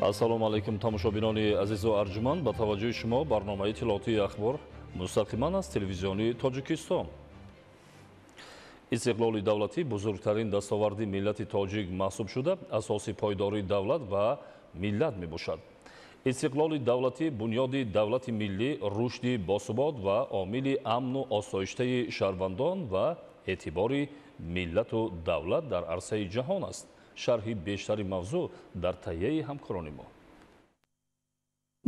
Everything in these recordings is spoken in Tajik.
ассалому алайкум тамошобинони азизу арҷуманд, ба таваҷҷӯҳи шумо барномаи тиловатии ахбор мустақиман аз телевизиони Тоҷикистон. истиқлоли давлатӣ бузургтарин дастоварди миллати тоҷик маҳсуб шуда, асоси пойдории давлат ва миллат мебошад. истиқлоли давлатӣ бунёди давлати миллӣ, рушди босубот ва омили амну осоиштаи шаҳрвандон ва эътибори миллату давлат дар арсаи ҷаҳон аст. шарҳи бештари мавзӯъ дар таҳияи ҳамкорони мо.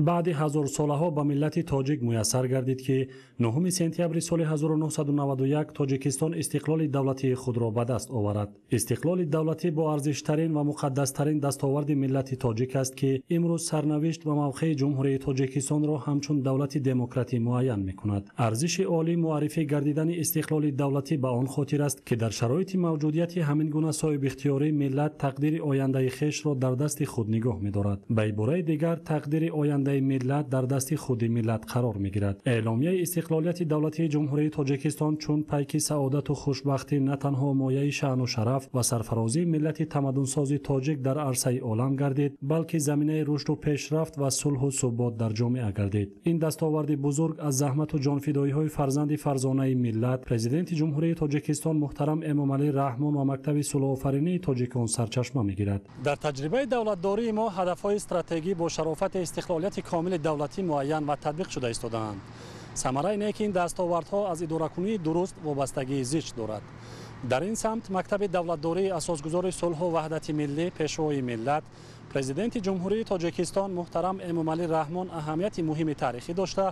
баъди ҳазорсолаҳо ба миллати тоҷик муяссар гардид ки 9 сентябри соли 1991 тоҷикистон истиқлоли давлатии худро ба даст оварад. истиқлоли давлатӣ бо арзиштарин ва муқаддастарин дастоварди миллати тоҷик аст ки имрӯз сарнавишт ва мавқеи ҷумҳурии тоҷикистонро ҳамчун давлати демократӣ муайян мекунад. арзиши олӣ муаррифӣ гардидани истиқлоли давлатӣ ба он хотир аст ки дар шароити мавҷудияти ҳамин гуна соҳибихтиёрӣ миллат тақдири ояндаи хешро дар дасти худ нигоҳ медорад. ба ибораи дигар тақдири ояндаи миллат дар дасти худи миллат қарор мегирад. эъломияи истиқлолияти давлатии ҷумҳурии тоҷикистон чун пайки саодату хушбахтӣ на танҳо мояи шаъну шараф ва сарфарозии миллати тамаддунсози тоҷик дар арсаи олам гардид, балки заминаи рушду пешрафт ва сулҳу субот дар ҷомеа гардид. ин дастоварди бузург аз заҳмату ҷонфидоиҳои фарзанди фарзонаи миллат, президенти ҷумҳурии тоҷикистон муҳтарам Эмомалӣ Раҳмон ва мактаби сулҳуофаринии тоҷикон сарчашма мегирад. дар таҷрибаи давлатдории мо ҳадафҳои стратегӣ бо шарофати истиқлолияти комили давлатӣ муайян ва татбиқ шуда истодаанд. самараи ин ки ин дастовардҳо аз идоракунии дуруст вобастагии зич дорад. дар ин самт мактаби давлатдории асосгузори сулҳу ваҳдати миллӣ, пешвои миллат, президенти ҷумҳурии тоҷикистон муҳтарам Эмомалӣ Раҳмон аҳамияти муҳими таърихӣ дошта,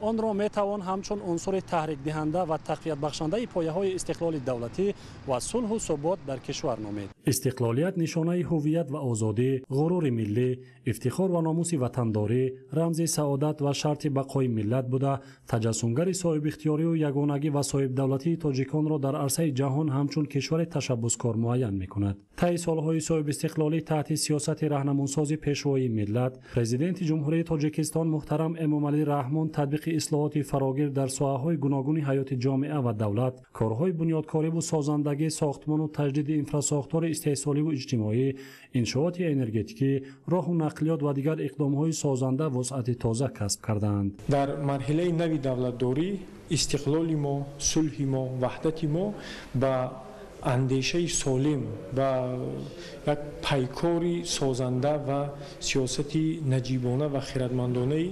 онро метавон ҳамчун унсури таҳрикдиҳанда ва тақвиятбахшандаи пояҳои истиқлоли давлатӣ ва сулҳу субот дар кишвар номид. истиқлолият нишонаи ҳуввият ва озодӣ, ғурури миллӣ, ифтихор ва номуси ватандорӣ, рамзи саодат ва шарти бақои миллат буда, таҷассумгари соҳибихтиёрию ягонагӣ ва соҳибдавлатии тоҷиконро дар арсаи ҷаҳон ҳамчун кишвари ташаббускор муайян мекунад. таи солҳои соҳибистиқлолӣ таҳти сиёсати раҳнамунсози пешвои миллат, президенти ҷумҳурии тоҷикистон муҳтарам Эмомалӣ Раҳмон татбиқи ислоҳоти фарогир дар соҳаҳои гуногуни ҳаёти ҷомеа ва давлат, корҳои бунёдкориву созандагӣ, сохтмону таҷдиди инфрасохтори истеҳсоливу иҷтимоӣ, иншооти энергетикӣ, роҳу нақлиёт ва дигар иқдомҳои созанда вусъати тоза касб кардаанд. дар марҳилаи нави давлатдорӣ истиқлоли мо, сулҳи мо, ваҳдати мо ба андешаи солим ба як пайкори созанда ва сиёсати наҷибона ва хиратмандонаи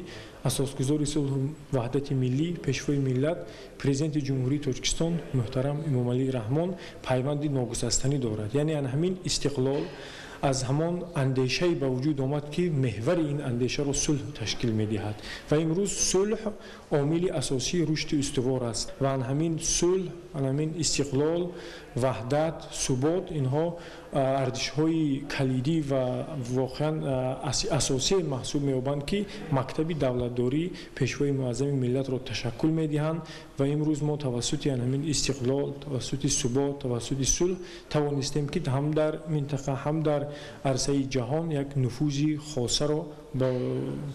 асосгузори сулҳу ваҳдати миллӣ, пешвои миллат, президенти ҷумҳурии Тоҷикистон муҳтарам Эмомалӣ Раҳмон пайванди ногусастанӣ дорад. яъне ҳамин истиқлол аз ҳамон андешае ба вуҷуд омад ки меҳвари ин андешаро сулҳ ташкил медиҳад ва имрӯз сулҳ омили асосии рушди устувор аст ва ҳамин сулҳ, ҳамин истиқлол, ваҳдат, субот инҳо арзишҳои калидӣ ва воқеан асосие маҳсуб меёбанд ки мактаби давлатдорӣ пешвои муаззами миллатро ташаккул медиҳанд ва имрӯз мо тавассути ҳамин истиқлол, тавассути субот, тавассути сулҳ тавонистем ки ҳам дар минтақа, ҳам дар арсаи ҷаҳон як нуфузи хосаро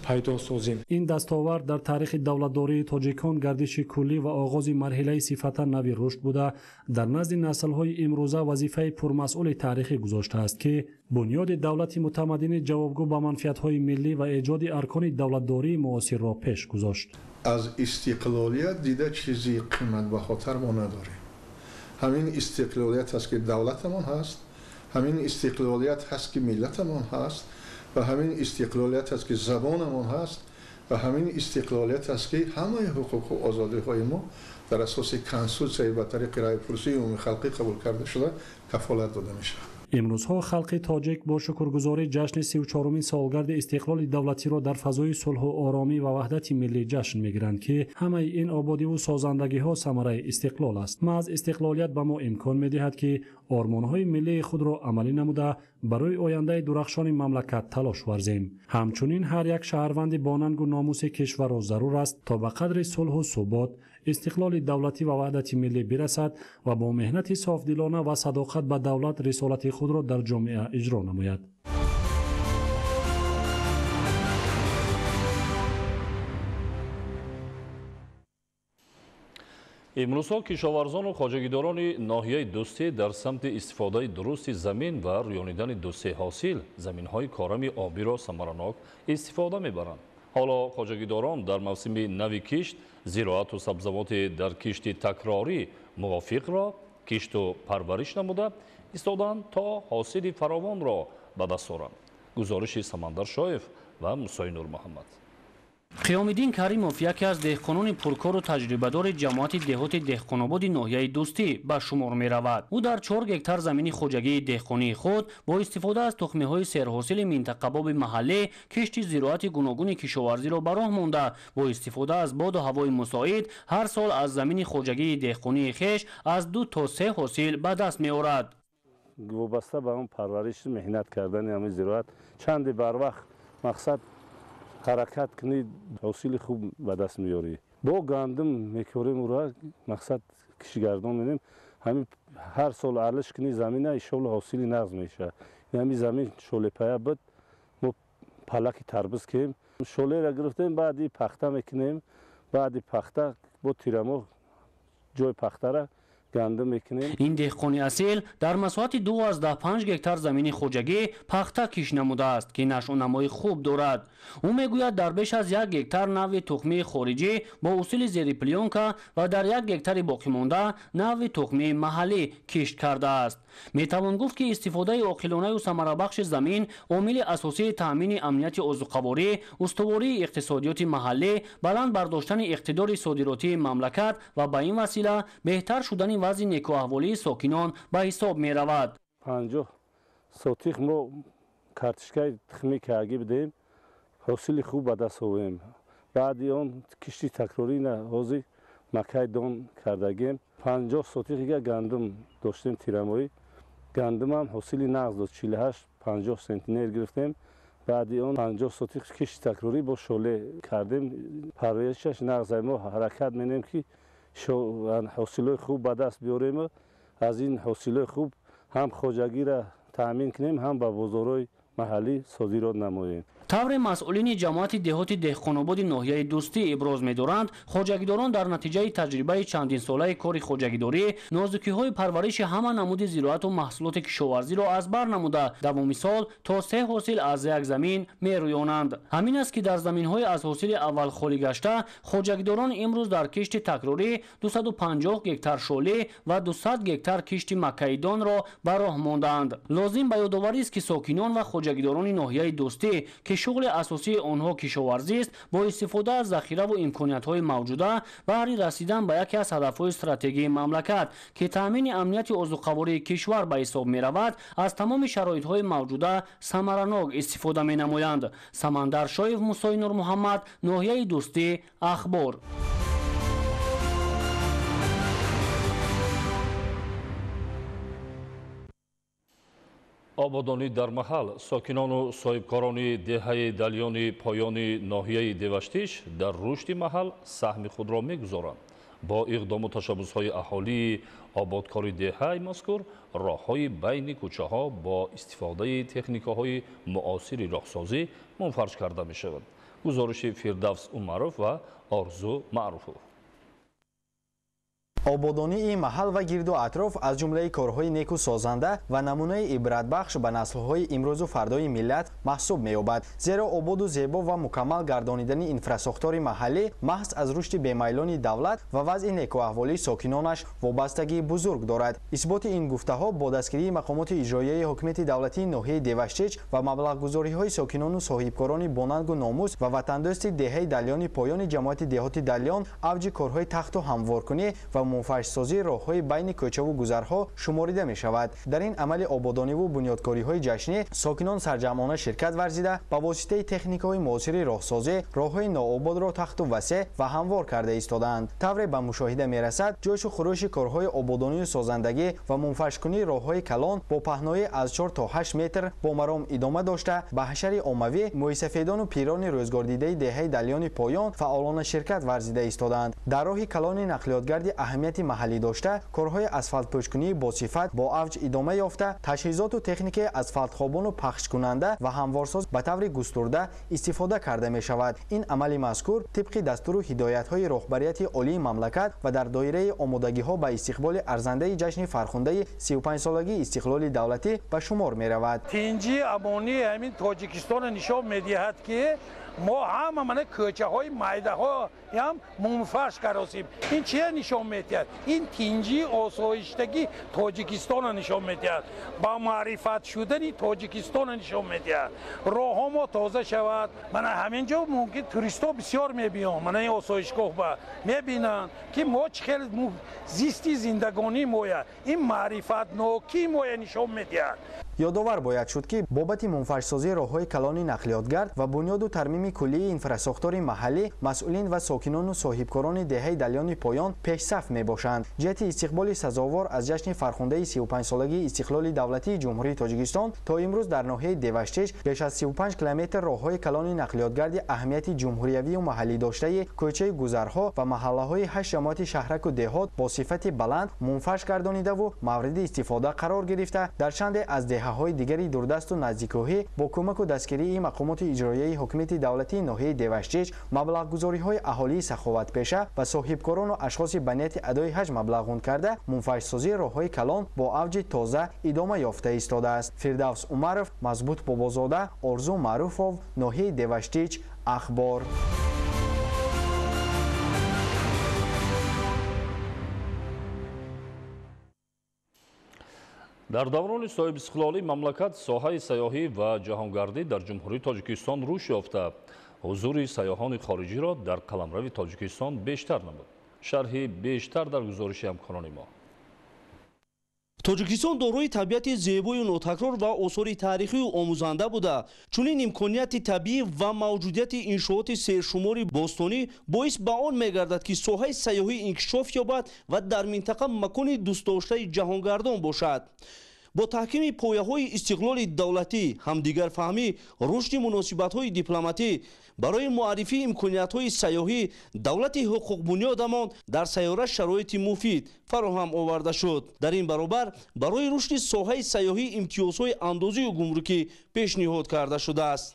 пайдо созем. ин дастовард дар таърихи давлатдории тоҷикон гардиши куллӣ ва оғози марҳилаи сифата нави рушд буда, дар назди наслҳои имрӯза вазифаи пурмасъули таърихӣ гузоштааст ки бунёди давлати мутамаддини ҷавобгӯ ба манфиатҳои миллӣ ва эҷоди аркони давлатдории муосирро пеш гузошт. аз истиқлолият дида чизи қиматбаҳотар мо надорем. ҳамин истиқлолият ҳаст ки давлатамон ҳаст, ҳамин истиқлолият ҳаст ки миллатамон ҳаст ва ҳамин истиқлолият ҳаст ки забонамон ҳаст ва ҳамин истиқлолият ҳаст ки ҳамаи ҳуқуқу озодиҳои мо дар асоси конститутсияи ба тариқи райпурсии умумии халқӣ қабул карда шуда кафолат дода мешавад. имрӯзҳо халқи тоҷик бо шукргузорӣ ҷашни 34-умин солгарди истиқлоли давлатиро дар фазои сулҳу оромӣ ва ваҳдати миллӣ ҷашн мегиранд ки ҳамаи ин ободиву созандагиҳо самараи истиқлол аст. маҳз истиқлолият ба мо имкон медиҳад ки ормонҳои миллии худро амалӣ намуда барои ояндаи дурахшони мамлакат талош варзем. ҳамчунин ҳар як шаҳрванди бонангу номуси кишварро зарур аст то ба қадри сулҳу субот, истиқлоли давлатӣ ва ваҳдати миллӣ бирасад ва бо меҳнати софдилона ва садоқат ба давлат рисолати худро дар ҷомеа иҷро намояд. имрӯзҳо кишоварзону хоҷагидорони ноҳияи дӯстӣ дар самти истифодаи дурусти замин ва рӯёнидани дӯстии ҳосил заминҳои корами обиро самаранок истифода мебаранд. ҳоло хоҷагидорон дар мавсими нави кишт зироату сабзавоти дар кишти такрорӣ мувофиқро кишту парвариш намуда истоданд то ҳосили фаровонро ба даст оранд. гузориши Самандар Шоев ва Мусои Нурмуҳаммад. қиёмиддин Каримов яке аз деҳқонони пуркору таҷрибадори ҷамоати деҳоти деҳқонободи ноҳияи дӯстӣ ба шумор меравад. ӯ дар 4 гектар замини хоҷагии деҳқонии худ бо истифода аз тухмиҳои серҳосили минтақабоби маҳаллӣ кишти зироати гуногуни кишоварзиро ба роҳ монда бо истифода аз боду ҳавои мусоид ҳар сол аз замини хоҷагии деҳқонии хеш аз 2 то 3 ҳосил ба даст меорад. вобаста ба он парвариш меҳнат кардани ҳамин зироат чанди барвақт мақсад ҳаракат кунӣ ҳосили хуб ба даст меёрӣ. бо гандум мекорем ура мақсад кишгардон менем ҳамин ҳар сол алиш кунӣ замина иншоалло ҳосили нағз мешавад. ҳамин замин шолепая буд мо палаки тарбуз кем шолера гирифтем баъди пахта мекунем баъди пахта бо тирамо ҷои пахтара гандум мекунем. ин деҳқони асил дар масоҳати 2.5 гектар замини хоҷагӣ пахта киш намудааст ки нашъунамои хуб дорад. ӯ мегӯяд дар беш аз 1 гектар навъи тухмии хориҷӣ бо усули зери плёнка ва дар 1 гектари боқимонда навъи тухмии маҳаллӣ кишт кардааст. метавон гуфт ки истифодаи оқилонаю самарабахши замин омили асосии таъмини амнияти озуқаворӣ, устувории иқтисодиёти маҳаллӣ, баланд бардоштани иқтидори содиротии мамлакат ва ба ин васила беҳтар шудани вазъи некуаҳволии сокинон ба ҳисоб меравад. 50 сотих мо картишкаи тухми кагӣ бидем ҳосили хуб ба даст овем. баъди он кишти такрорӣ ҳозир макаи дон кардагем. 50 сотихига гандум доштем тирамоӣ гандумам ҳосили нағз дод 48-50 сентинер гирифтем. баъди он 50 сотих кишти такрорӣ бо шоле кардем парваришаш нағзай мо ҳаракат менем ки ҳосилои хуб ба даст биёрем. аз ин ҳосилои хуб ҳам хоҷагиро таъмин кунем ҳам ба бозорҳои маҳаллӣ содирот намоем. тавре масъулини ҷамоати деҳоти деҳқонободи ноҳияи дӯстӣ иброз медоранд хоҷагидорон дар натиҷаи таҷрибаи чандин-солаи кори хоҷагидорӣ нозукиҳои парвариши ҳама намуди зироату маҳсулоти кишоварзиро аз бар намуда давоми сол то 3 ҳосил аз як замин мерӯёнанд. ҳамин аст ки дар заминҳои аз ҳосили аввал холӣ гашта хоҷагидорон имрӯз дар кишти такрорӣ 250 гектар шолӣ ва 200 гектар кишти макаидонро ба роҳ мондаанд. лозим ба ёдоварист ки сокинон ва хоҷагидорони ноҳияи дӯстӣ ки шуғли асосии онҳо кишоварзист бо истифода аз захираву имкониятҳои мавҷуда баҳри расидан ба яке аз ҳадафҳои стратегии мамлакат ки таъмини амнияти озуқавории кишвар ба ҳисоб меравад аз тамоми шароитҳои мавҷуда самаранок истифода менамоянд. Самандар Шоев, Мусои Нурмуҳаммад, ноҳияи дӯстӣ, ахбор. ободонӣ дар маҳал сокинону соҳибкорони деҳаи далёни поёни ноҳияи деваштиш дар рушди маҳал саҳми худро мегузоранд. бо иқдому ташаббусҳои аҳолии ободкори деҳаи мазкур роҳҳои байни кӯчаҳо бо истифодаи техникаҳои муосири роҳсозӣ мунфарж карда мешаванд. гузориши Фирдавс Умаров ва Орзу Маъруфов. ободонии маҳал ва гирду атроф аз ҷумлаи корҳои неку созанда ва намунаи ибратбахш ба наслҳои имрӯзу фардои миллат маҳсуб меёбад. зеро ободу зебо ва мукаммал гардонидани инфрасохтори маҳаллӣ маҳз аз рушди бемайлони давлат ва вазъи некуаҳволии сокинонаш вобастагии бузург дорад. исботи ин гуфтаҳо бо дастгирии мақомоти иҷроияи ҳокимияти давлатии ноҳияи деваштич ва маблағгузориҳои сокинону соҳибкорони бонангу номус ва ватандӯсти деҳаи далёни поёни ҷамоати деҳоти далён авҷи корҳои тахту ҳамворкунӣ ва мунфашсозии роҳҳои байни кӯчаву гузарҳо шуморида мешавад. дар ин амали ободониву бунёдкориҳои ҷашнӣ сокинон сарҷамъона ширкат варзида ба воситаи техникаҳои муосири роҳсозӣ роҳҳои ноободро тахту васеъ ва ҳамвор карда истодаанд. тавре ба мушоҳида мерасад ҷӯшу хурӯши корҳои ободонию созандагӣ ва мунфашкунии роҳҳои калон бо паҳнои аз 4 то 8 метр бо маром идома дошта ба ҳашари оммавӣ муисафедону пирони рӯзгордидаи деҳаи далёни поён фаъолона ширкат варзида истодаанд. дар роҳи калони нақлиётгарди аҳамияти اهمیتی محلی داشته، کارهای اسفالت پوشکنی با صفت با اوج ادامه یافته، تجهیزات و تکنیک اسفالت خوابان و پخش کننده و هموارساز به طور گسترده استفاده کرده می شود. این عمل مذکور طبق دستور و هدایت‌های رهبریت عالی مملکت و در دایره آمادگی‌ها به استقبال ارزنده جشن فرخنده 35 سالگی استقلال دولتی به شمار می رود. تینجی امانی همین تاجیکستان نشان می‌دهد که ما همه کوچه های میده ها هم منفرش کردیم. این چیه نشان میدهد؟ این تینجی آسایشتگی تاجیکستان نشان میدهد، با معرفت شدن تاجیکستان نشان میدهد. راه ها ما تازه شود. من همینجا ممکن توریستا بسیار میبینم، من این آسایشگاه با میبینن که ما چقدر زیستی زندگانی مویه، این معرفت نوکی مویه نشان میدهد. یادآور باید شد که بابت منفرش‌سازی راه‌های کلان نقلیاتگرد و بنیاد و ترمیم کلی اینفراستراکچور محلی مسئولین و ساکنان و صاحبکاران دهه دلیان پایان پیش‌صف میباشند. جهت استقبال سزاوار از جشن فرخنده 35 سالگی استقلال دولتی جمهوری تاجیکستان تا امروز در ناحیه دیوشتش بیش از 35 کیلومتر راه‌های کلان نقلیاتگرد اهمیت جمهوریوی و محلی داشته کوچه گذرها و محله‌های 8 جماعت شهرک و دهات با صفت بلند منفرش گردانیده و مورد استفاده قرار گرفته. در چند از های دیگری دوردست و نزدیک‌راهی با کمک و دستگیری مقامات اجرایی حکومت دولتی ناحیه دیوشتیج مبلغ‌گذاری‌های اهالی سخاوت پیشه و صاحبکاران و اشخاص به نیت ادای حج مبلغ کرده منفرش‌سازی راه‌های کلان با اوج تازه ادامه یافته ایستاده است. فردوس عمرов، مضبوط بابازاده، آرزو معروفov، ناحیه دیوشتیج، اخبار. дар даврони соҳибистиқлолӣ мамлакат соҳаи сайёҳӣ ва ҷаҳонгардӣ дар ҷумҳурии тоҷикистон рушд ёфта ҳузури сайёҳони хориҷиро дар қаламрави тоҷикистон бештар намуд. шарҳи бештар дар гузориши ҳамкорони мо. тоҷикистон дорои табиати зебою нотакрор ва осори таърихию омӯзанда буда чунин имконияти табиӣ ва мавҷудияти иншооти сершумори бостонӣ боис ба он мегардад ки соҳаи сайёҳӣ инкишоф ёбад ва дар минтақа макони дӯстдоштаи ҷаҳонгардон бошад. бо таҳкими пояҳои истиқлоли давлатӣ, ҳамдигарфаҳмӣ, рушди муносибатҳои дипломатӣ, барои муаррифии имкониятҳои сайёҳӣ давлати ҳуқуқбунёдамон дар сайёра шароити муфид фароҳам оварда шуд. дар ин баробар барои рушди соҳаи сайёҳӣ имтиёзҳои андозию гумрукӣ пешниҳод карда шудааст.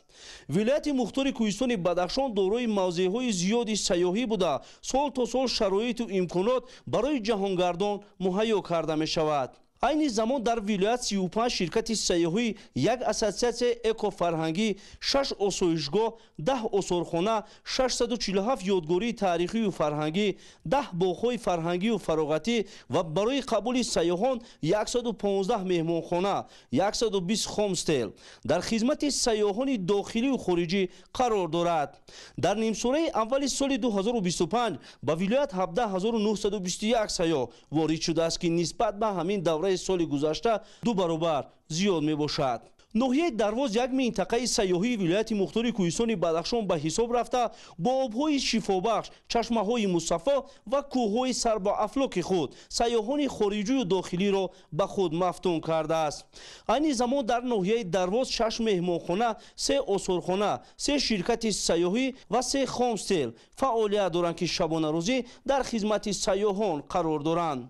вилояти мухтори кӯҳистони бадахшон дорои мавзеъҳои зиёди сайёҳӣ буда сол то сол шароиту имконот барои ҷаҳонгардон муҳайё карда мешавад. айни замон дар вилоят 35 ширкати сайёҳӣ, як ассотсиатсияи экофарҳангӣ, 6 осоишгоҳ, 10 осорхона, 647 ёдгории таърихию фарҳангӣ, 10 боғҳои фарҳангию фароғатӣ ва барои қабули сайёҳон 115 меҳмонхона, 120 хомстел дар хизмати сайёҳони дохилию хориҷӣ қарор дорад. дар нимсораи аввали соли 2025 ба вилоят 17921 сайёҳ ворид шудааст ки нисбат ба ҳамин давра соли гузашта 2 баробар зиёд мебошад. ноҳияи дарвоз як минтақаи сайёҳии вилояти мухтори кӯҳистони бадахшон ба ҳисоб рафта бо обҳои шифобахш, чашмаҳои мусаффо ва кӯҳҳои сарбоафлоки худ сайёҳони хориҷию дохилиро ба худ мафтун кардааст. айни замон дар ноҳияи дарвоз 6 меҳмонхона, 3 осорхона, 3 ширкати сайёҳӣ ва 3 хомстел фаъолият доранд ки шабонарӯзӣ дар хизмати сайёҳон қарор доранд.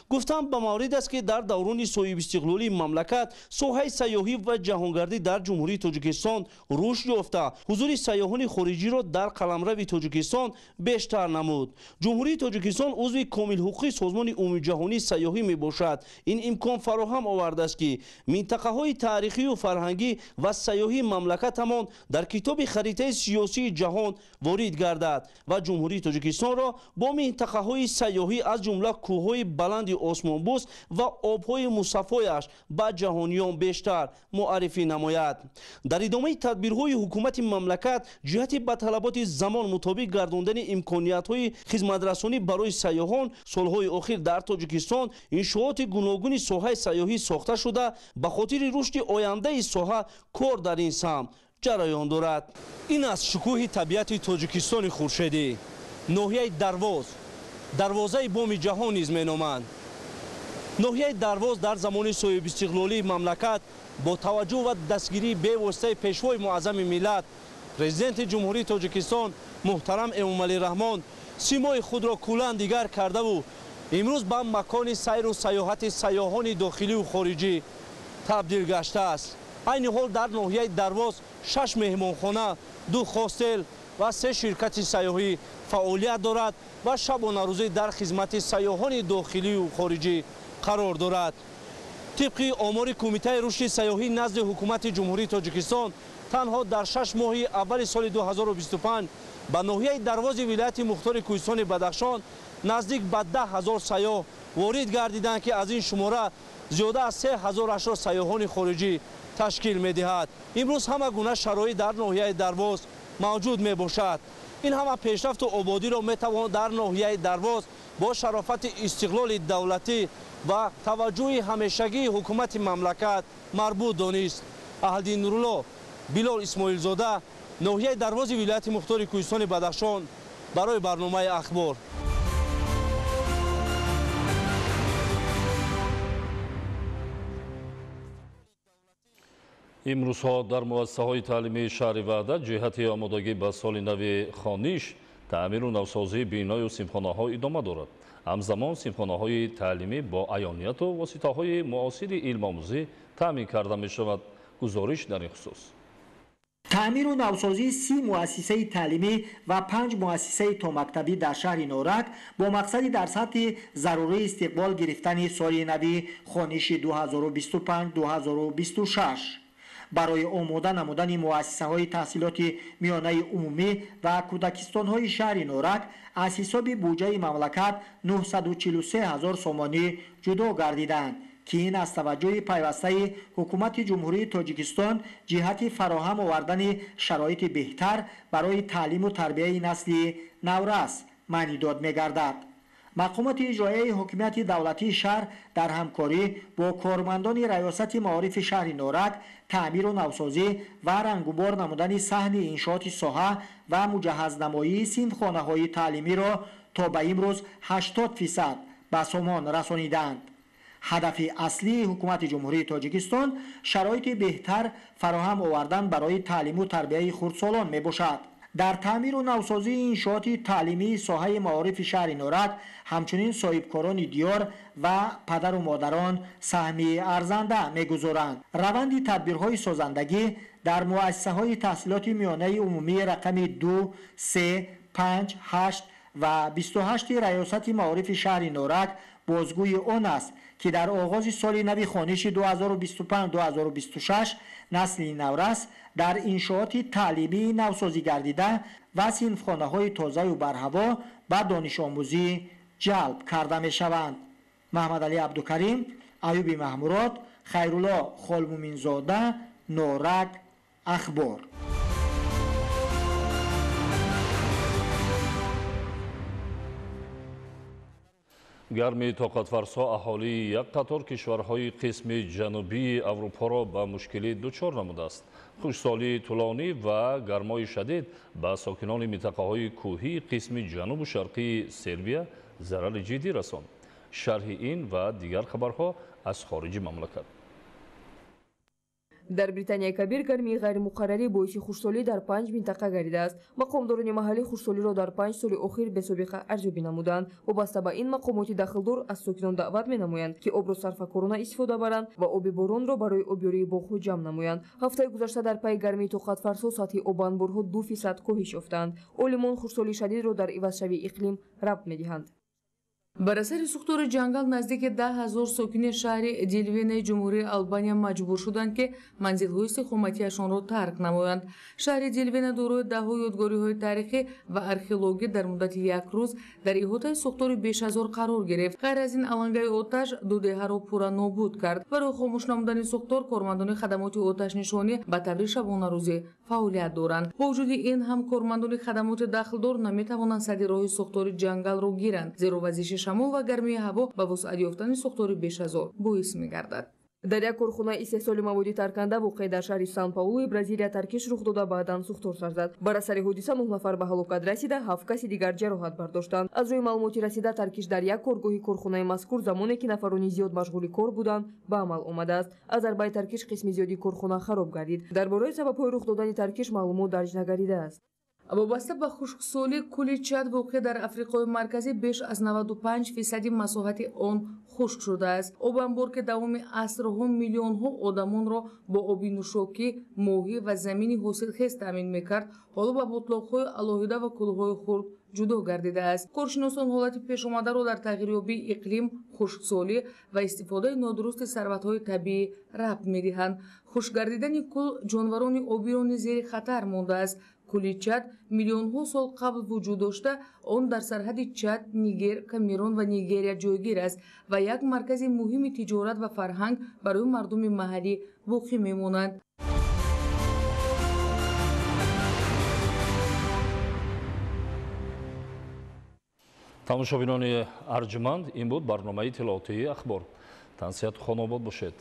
гуфтам ба маврид аст ки дар даврони соҳибистиқлолии мамлакат соҳаи сайёҳӣ ва ҷаҳонгардӣ дар ҷумҳурии тоҷикистон рушд ёфта ҳузури сайёҳони хориҷиро дар қаламрави тоҷикистон бештар намуд. ҷумҳурии тоҷикистон узви комилҳуқуқи созмони умумиҷаҳонии сайёҳӣ мебошад. ин имкон фароҳам овардааст ки минтақаҳои таърихию фарҳангӣ ва сайёҳии мамлакатамон дар китоби харитаи сиёсии ҷаҳон ворид гардад ва ҷумҳурии тоҷикистонро бо минтақаҳои сайёҳӣ аз ҷумла кӯҳҳои баланди осмонбӯс ва обҳои мусаффояш ба ҷаҳониён бештар муаррифӣ намояд. дар идомаи тадбирҳои ҳукумати мамлакат ҷиҳати ба талаботи замон мутобиқ гардондани имкониятҳои хизматрасонӣ барои сайёҳон солҳои охир дар тоҷикистон иншооти гуногуни соҳаи сайёҳӣ сохта шуда ба хотири рушди ояндаи соҳа кор дар ин самт ҷараён дорад. ин аст шукӯҳи табиати тоҷикистони хуршедӣ. ноҳияи дарвоз, дарвозаи боми ҷаҳон низ меноманд. ноҳияи дарвоз дар замони соҳибистиқлолии мамлакат бо таваҷҷӯҳ ва дастгирии бевоситаи пешвои муаззами миллат президенти ҷумҳурии тоҷикистон муҳтарам эмомалӣ раҳмон симои худро куллан дигар кардаву имрӯз ба макони сайру сайёҳати сайёҳони дохилию хориҷӣ табдил гаштааст. айни ҳол дар ноҳияи Дарвоз 6 меҳмонхона, 2 хостел ва 3 ширкати сайёҳӣ фаъолият дорад ва шабонарӯзӣ дар хизмати сайёҳони дохилию хориҷӣ қарор дорад. тибқи омори кумитаи рушди сайёҳӣ назди ҳукумати ҷумҳурии Тоҷикистон танҳо дар 6 моҳи аввали соли 2025 ба ноҳияи Дарвози вилояти Мухтори Кӯҳистони Бадахшон наздик ба 10,000 сайёҳ ворид гардиданд ки аз ин шумора зиёда аз 3,000 сайёҳони хориҷӣ ташкил медиҳад. имрӯз ҳама гуна шароит дар ноҳияи Дарвоз мавҷуд мебошад. ин ҳама пешрафту ободиро метавон дар ноҳияи Дарвоз бо шарофати истиқлоли давлатӣ ва таваҷҷӯҳи ҳамешагии ҳукумати мамлакат марбут донист. Аҳлиддин Нурулло, Билол Исмоилзода, ноҳияи Дарвози вилояти Мухтори Кӯҳистони Бадахшон барои барномаи ахбор. имрӯзҳо дар муассисаҳои таълимии шаҳри Ваҳдат ҷиҳати омодагӣ ба соли нави хониш таъмиру навсозии биною симхонаҳо идома дорад. ҳамзамон симхонаҳои таълимӣ бо аёнияту воситаҳои муосири илмомӯзӣ таъмин карда мешавад. гузориш дар ин хусус. таъмиру навсозии 30 муассисаи таълимӣ ва 5 муассисаи томактабӣ дар шаҳри Норак бо мақсади дар сатҳи зарурии истиқбол гирифтани соли нави хониши 2025-2026 барои омода намудани муассисаҳои таҳсилоти миёнаи умумӣ ва кӯдакистонҳои шаҳри Норак аз ҳисоби буҷаи мамлакат 943 000 сомонӣ ҷудо гардиданд ки ин аз таваҷҷӯҳи пайвастаи ҳукумати ҷумҳурии Тоҷикистон ҷиҳати фароҳам овардани шароити беҳтар барои таълиму тарбияи насли наврас маънӣ дод мегардад. мақомоти иҷроияи ҳокимияти давлатии шаҳр дар ҳамкорӣ бо кормандони раёсати маорифи шаҳри Норак таъмиру навсозӣ ва рангубор намудани саҳни иншооти соҳа ва муҷаҳҳазнамоии синфхонаҳои таълимиро то ба имрӯз 80% ба сомон расонидаанд. ҳадафи аслии ҳукумати ҷумҳурии Тоҷикистон шароити беҳтар фароҳам овардан барои таълиму тарбияи хурдсолон мебошад. дар таъмиру навсозии иншооти таълимии соҳаи маорифи шаҳри Норак ҳамчунин соҳибкорони диёр ва падару модарон саҳми арзанда мегузоранд. раванди тадбирҳои созандагӣ дар муассисаҳои таҳсилоти миёнаи умумии рақами 2, 3, 5, 8 ва 28 раёсати маорифи шаҳри Норак бозгӯи он аст ки дар оғози соли нави хониши 2025-2026 насли наврас дар иншооти таълимии навсозӣ гардида ва синфхонаҳои тозаю барҳаво ба донишомӯзӣ ҷалб карда мешаванд. маҳмадалӣ Абдукарим, Аюби Маҳмурод, Хайрулло Холмуминзода, Норак, Ахбор. гарми тоқатфарсо аҳолии як қатор кишварҳои қисми ҷанубии аврупоро ба мушкилӣ дучор намудааст. хушксолии тӯлонӣ ва гармои шадид ба сокинони минтақаҳои кӯҳии қисми ҷанубу шарқии Сербия зарари ҷиддӣ расонд. шарҳи ин ва дигар хабарҳо аз хориҷи мамлакат. дар британияи кабир гармии ғайримуқаррарӣ боиси хушксолӣ дар 5 минтақа гардидааст. мақомдорони маҳаллӣ хушксолиро дар 5 соли охир бесобиқа арзёбӣ намуданд. вобаста ба ин мақомоти дахлдор аз сокинон даъват менамоянд ки обро сарфакорона истифода баранд ва оби боронро барои обёрии боғҳо ҷамъ намоянд. ҳафтаи гузашта дар пайи гармии тоқатфарсо сатҳи обанборҳо 2% коҳиш ёфтанд. олимон хушксолии шадидро дар ивазшавии иқлим рабт медиҳанд. бар асари сӯхтори ҷангал наздики 10,000 сокини шаҳри Дилвенаи ҷумҳурии Албания маҷбур шуданд ки манзилҳои истиқоматиашонро тарк намоянд. шаҳри Дилвена дорои даҳҳо ёдгориҳои таърихӣ ва археологӣ дар муддати як рӯз дар иҳотаи сӯхтори беш аз 1000 қарор гирифт. ғайр аз ин алангаи оташ ду деҳаро пурра нобуд кард. барои хомӯш намудани сӯхтор кормандони хадамоти оташнишонӣ ба табри шабонарӯзӣ фаъолият доранд. бо вуҷуди ин ҳам кормандони хадамоти дахлдор наметавонанд садди роҳи сӯхтори ҷангалро гиранд, зеро вазиши шамол ва гармии ҳаво ба вусъат ёфтани сӯхтори беш аз 1000 боис мегардад. дар як корхонаи истеҳсоли маводи тарканда воқеъ дар шаҳри Сан-Паулуи Бразилия таркиш рух дода баъдан сӯхтор сар зад. бар асари ҳодиса 9 нафар ба ҳалокат расида, 7 каси дигар ҷароҳат бардоштанд. аз рӯи маълумоти расида таркиш дар як коргоҳи корхонаи мазкур замоне ки нафарони зиёд машғули кор буданд ба амал омадааст. аз зарбаи таркиш қисми зиёди корхона хароб гардид. дар бораи сабабҳои рух додани таркиш маълумот дарҷ нагаридааст. вобаста ба хушксолӣ кӯли Чад воқеъ дар Африқои Марказӣ беш аз 95% масоҳати он хушк шудааст. Обанбор ки давоми асрҳо миллионҳо одамонро бо оби нӯшокӣ, моҳӣ ва замини ҳосилхез таъмин мекард, ҳоло ба ботлоқҳои алоҳида ва кӯлҳои хурд ҷудо гардидааст. Коршиносон ҳолати пешомадаро дар тағйирёбии иқлим, хушксолӣ ва истифодаи нодурусти сарватҳои табиӣ рабт медиҳанд. Хушк гардидани кӯл ҷонварони обиро низ зери хатар мондааст. Кӯли Чад миллионҳо сол қабл вуҷуд дошта, он дар сарҳади Чад, Нигер, Камерун ва Нигерия ҷойгир аст ва як маркази муҳими тиҷорат ва фарҳанг барои мардуми маҳаллӣ боқӣ мемонад. тамошобинони арҷманд, ин буд барномаи иттилоотии ахбор. Тансияту хонобод бошед.